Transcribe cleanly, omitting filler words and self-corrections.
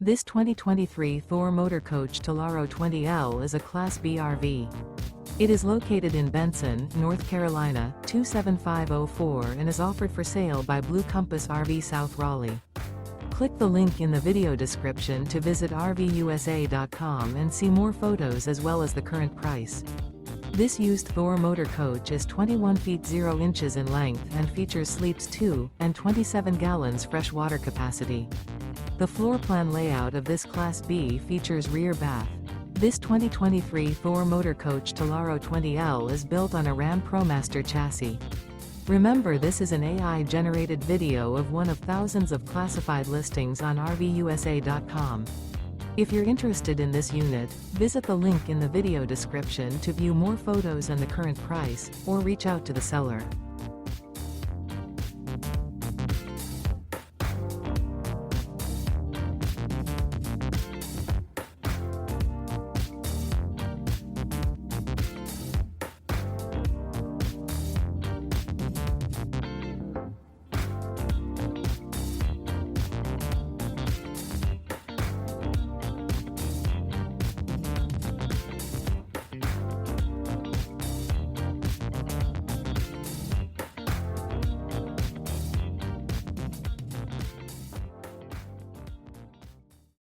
This 2023 Thor Motor Coach Tellaro 20L is a Class B RV. It is located in Benson, North Carolina, 27504 and is offered for sale by Blue Compass RV South Raleigh. Click the link in the video description to visit RVUSA.com and see more photos as well as the current price. This used Thor Motor Coach is 21 feet 0 inches in length and features sleeps 2 and 27 gallons fresh water capacity. The floor plan layout of this Class B features rear bath. This 2023 Thor Motor Coach Tellaro 20L is built on a RAM ProMaster chassis. Remember, this is an AI-generated video of one of thousands of classified listings on RVUSA.com. If you're interested in this unit, visit the link in the video description to view more photos and the current price, or reach out to the seller.